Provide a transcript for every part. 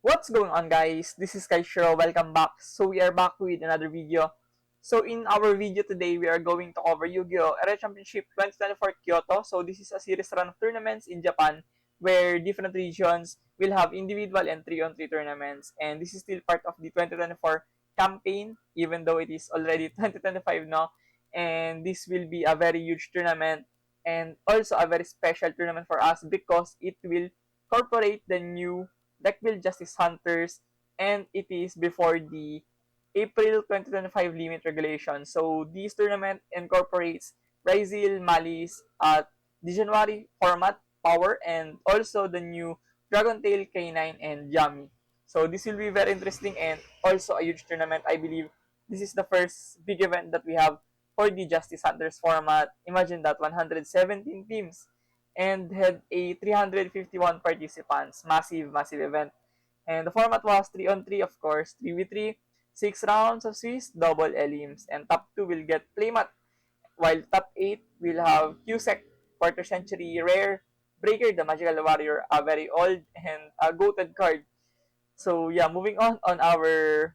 What's going on, guys? This is Kaishiro. Welcome back. So we are back with another video. So in our video today, we are going to cover Yu-Gi-Oh! Era Championship 2024 Kyoto. So this is a series run of tournaments in Japan where different regions will have individual and 3-on-3 tournaments. And this is still part of the 2024 campaign, even though it is already 2025 now. And this will be a very huge tournament and also a very special tournament for us because it will incorporate the new Deckville Justice Hunters, and it is before the April 2025 limit regulation. So this tournament incorporates Ryzeal, Malice at the January format, Power, and also the new Dragon Tail, K9, and Yami. So this will be very interesting and also a huge tournament. I believe this is the first big event that we have for the Justice Hunters format. Imagine that 117 teams and had a 351 participants. Massive, massive event. And the format was 3 on 3, of course, 3v3, 6 rounds of Swiss, double elims, and top 2 will get playmat, while top 8 will have Cusack, quarter century rare, Breaker, the magical warrior, a very old and a goated card. So yeah, moving on our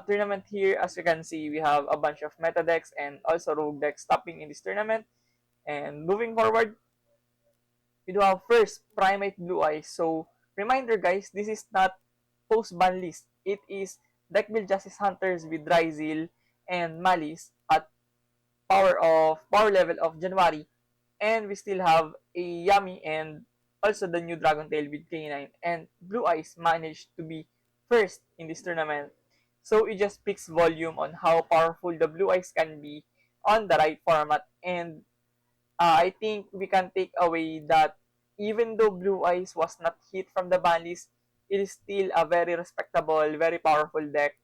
tournament here, as you can see, we have a bunch of meta decks and also rogue decks stopping in this tournament. And moving forward, we do have first Primate Blue Eyes. So reminder, guys, this is not post ban list. It is deck build Justice Hunters with Ryzeal and Malice at power level of January. And we still have a Yami and also the new Dragon Tail with K9. And Blue Eyes managed to be first in this tournament. So it just speaks volume on how powerful the Blue Eyes can be on the right format. And I think we can take away that even though Blue Eyes was not hit from the ban list, it is still a very respectable, very powerful deck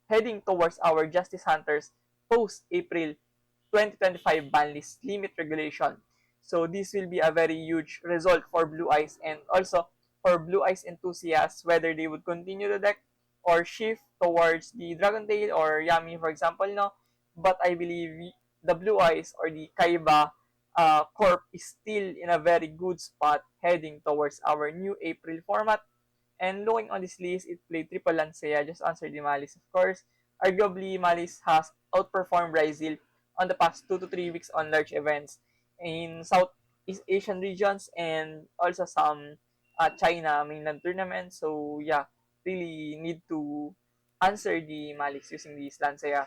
heading towards our Justice Hunters post-April 2025 ban list limit regulation. So this will be a very huge result for Blue Eyes and also for Blue Eyes enthusiasts, whether they would continue the deck or shift towards the Dragon Tail or Yami, for example, no. But I believe the Blue Eyes or the Kaiba Corp is still in a very good spot heading towards our new April format. And looking on this list, it played Triple Lancea, just answered the Malice, of course. Arguably, Malice has outperformed Brazil on the past 2 to 3 weeks on large events in Southeast Asian regions and also some China mainland tournaments. So yeah, really need to answer the Malice using this Lancea.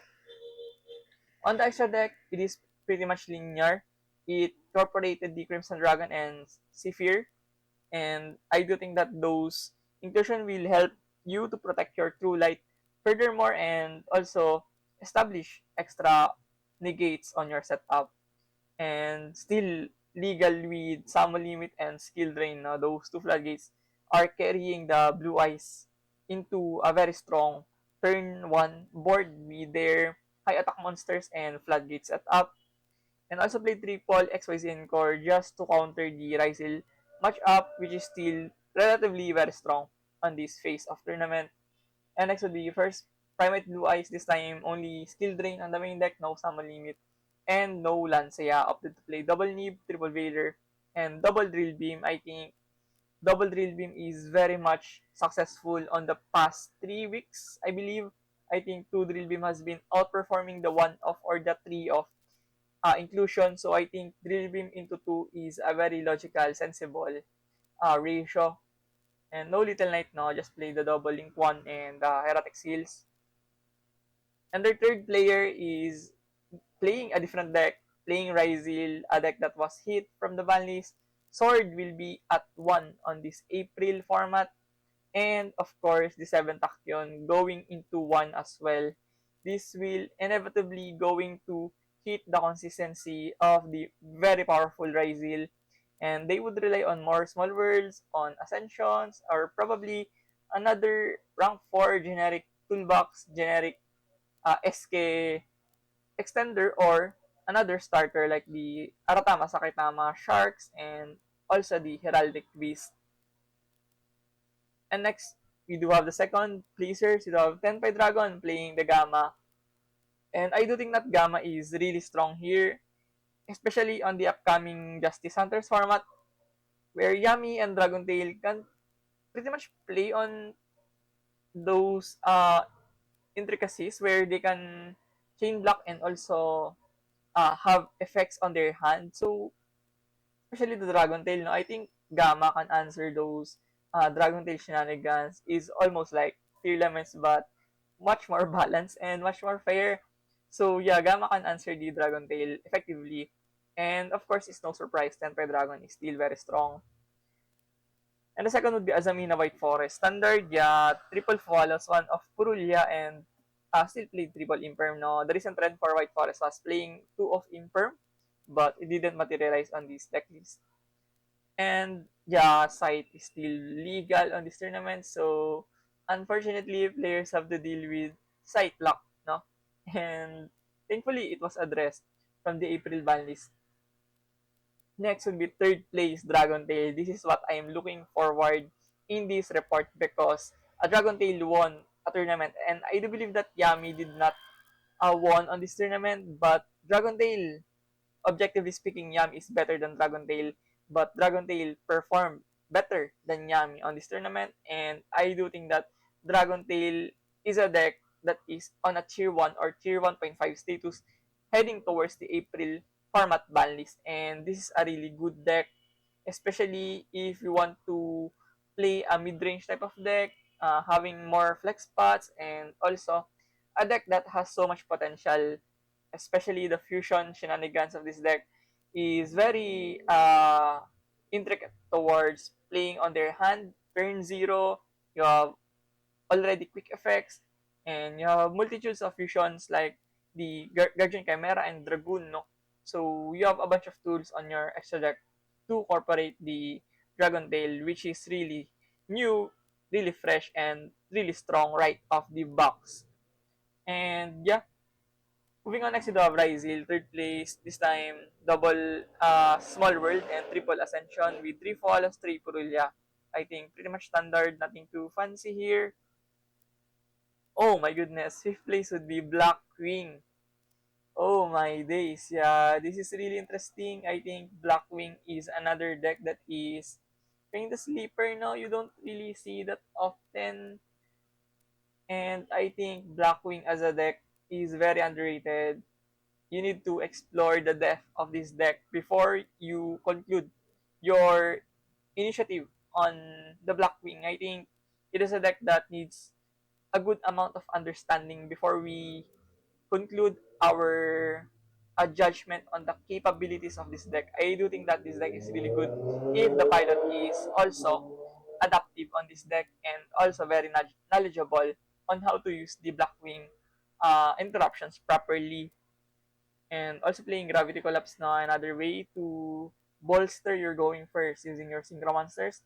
On the extra deck, it is pretty much linear. It incorporated the Crimson Dragon and Zephyr, and I do think that those inclusion will help you to protect your true light furthermore and also establish extra negates on your setup and still legal with summon limit and skill drain. Those two floodgates are carrying the Blue Eyes into a very strong turn 1 board with their high attack monsters and floodgates set up. And also played triple XYZ Encore just to counter the Ryzeal matchup, which is still relatively very strong on this phase of tournament. And next would be first Primate Blue Eyes, this time only skill drain on the main deck, no summon limit, and no Lancea. Opted to play double Nib, triple Veiler, and double Drill Beam. I think double Drill Beam is very much successful on the past 3 weeks, I believe. I think 2 Drill Beam has been outperforming the 1 of or the 3 of inclusion. So I think Drill Beam into 2 is a very logical, sensible ratio. And no Little Knight, no, just play the double Link 1 and Heretic Seals. And their third player is playing a different deck, playing Ryzeal, a deck that was hit from the ban list. Sword will be at 1 on this April format. And of course, the 7 Tachyon going into 1 as well. This will inevitably going to hit the consistency of the very powerful Ryzeal. And they would rely on more small worlds, on Ascensions, or probably another rank 4 generic toolbox, generic SK extender, or another starter like the Aratama, Sakitama, Sharks, and also the Heraldic Beast. And next, we do have the second placers. We do have Tenpai Dragon playing the Gamma. And I do think that Gamma is really strong here, especially on the upcoming Justice Hunters format, where Yami and Dragon Tail can pretty much play on those intricacies where they can chain block and also have effects on their hand. So especially the Dragon Tail, no, I think Gamma can answer those Dragon Tail shenanigans. Is almost like Fear Lemons, but much more balanced and much more fair. So yeah, Gamma can answer the Dragon Tail effectively. And of course, it's no surprise, Temper Dragon is still very strong. And the second would be Azamina White Forest. Standard, yeah, triple follows one of Purulia and still played triple Imperm. No, the recent trend for White Forest was playing two of Imperm, but it didn't materialize on this deck list. And yeah, site is still legal on this tournament, so unfortunately, players have to deal with site lock, no? And thankfully, it was addressed from the April ban list. Next would be third place Dragon Tail. This is what I am looking forward in this report because a Dragon Tail won a tournament, and I do believe that Yami did not won on this tournament, but Dragon Tail, objectively speaking, Yami is better than Dragon Tail, but Dragon Tail performed better than Yami on this tournament, and I do think that Dragon Tail is a deck that is on a tier 1 or tier 1.5 status heading towards the April format ban list, and this is a really good deck, especially if you want to play a mid-range type of deck, having more flex spots, and also a deck that has so much potential, especially the fusion shenanigans of this deck, is very intricate towards playing on their hand. Turn 0, you have already quick effects, and you have multitudes of fusions like the Guardian Chimera and Dragoon, no? So you have a bunch of tools on your extra deck to incorporate the Dragon Tail, which is really new, really fresh, and really strong right off the box. And yeah, moving on next to the Ryzeal, third place, this time double Small World and triple Ascension with 3 Follows, 3 Purulia. I think pretty much standard, nothing too fancy here. Oh my goodness, fifth place would be Black Wing. Oh my days, yeah, this is really interesting. I think Blackwing is another deck that is kind of sleeper now. You don't really see that often. And I think Blackwing as a deck is very underrated. You need to explore the depth of this deck before you conclude your initiative on the Blackwing. I think it is a deck that needs a good amount of understanding before we conclude our judgment on the capabilities of this deck. I do think that this deck is really good if the pilot is also adaptive on this deck and also very knowledgeable on how to use the Blackwing interruptions properly. And also playing Gravity Collapse na another way to bolster your going first using your Synchro Monsters.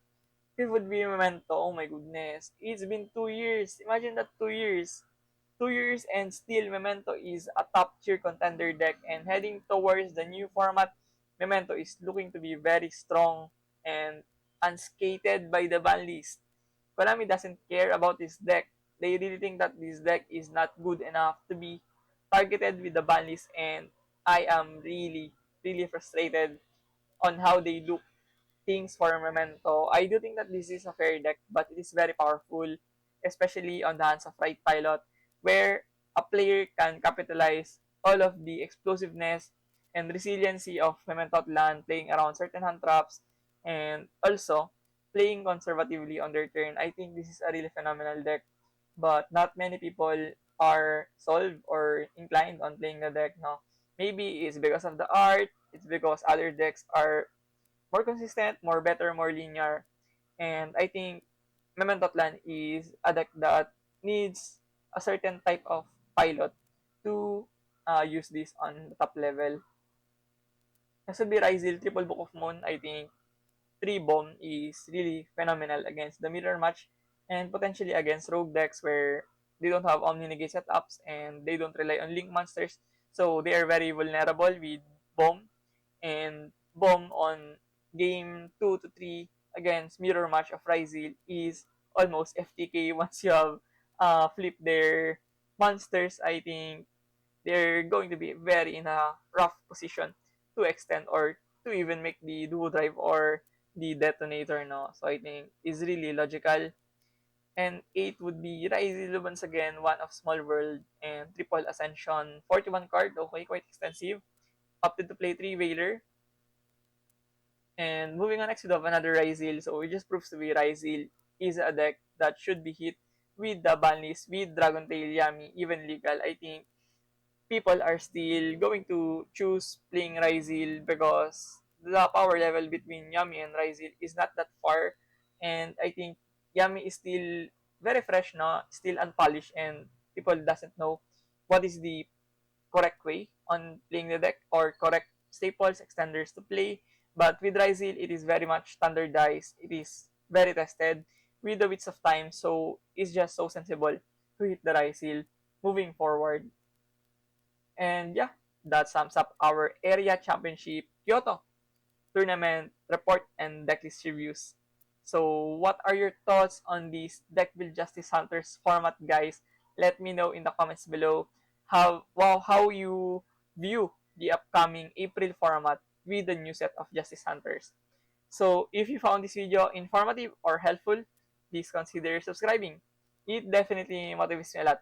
It would be Memento. Oh my goodness. It's been 2 years. Imagine that 2 years. 2 years and still Memento is a top tier contender deck, and heading towards the new format, Memento is looking to be very strong and unscated by the ban list. Konami doesn't care about this deck. They really think that this deck is not good enough to be targeted with the ban list, and I am really, really frustrated on how they look things for Memento. I do think that this is a fair deck, but it is very powerful, especially on the hands of right pilot, where a player can capitalize all of the explosiveness and resiliency of Memento land, playing around certain hand traps, and also playing conservatively on their turn. I think this is a really phenomenal deck, but not many people are sold or inclined on playing the deck now. Maybe it's because of the art, it's because other decks are more consistent, more better, more linear. And I think Memento Clan is a deck that needs a certain type of pilot to use this on the top level. Next would be Ryzeal, Triple Book of Moon. I think 3 Bomb is really phenomenal against the mirror match and potentially against rogue decks where they don't have Omni Negate setups and they don't rely on Link monsters. So they are very vulnerable with Bomb, and Bomb on game 2 to 3 against mirror match of Ryzeal is almost FTK once you have flipped their monsters. I think they're going to be very in a rough position to extend or to even make the duo drive or the detonator, no. So I think is really logical. And 8 would be Ryzeal once again, one of Small World and Triple Ascension. 41 card, okay, quite extensive. Opted to play 3 Whaler. And moving on next, we have another Ryzeal. So it just proves to be Ryzeal is a deck that should be hit with the ban list, with Dragon Tail, Yami, even legal. I think people are still going to choose playing Ryzeal because the power level between Yami and Ryzeal is not that far. And I think Yami is still very fresh now, still unpolished, and people doesn't know what is the correct way on playing the deck or correct staples, extenders to play. But with Ryzeal, it is very much standardized. It is very tested with the widths of time, so it's just so sensible to hit the Ryzeal moving forward. And yeah, that sums up our area championship Kyoto tournament report and decklist reviews. So what are your thoughts on this Deck Build Justice Hunters format, guys? Let me know in the comments below how you view the upcoming April format with the new set of Justice Hunters. So if you found this video informative or helpful, please consider subscribing. It definitely motivates me a lot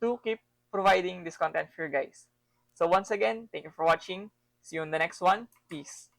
to keep providing this content for you guys. So once again, thank you for watching. See you in the next one. Peace.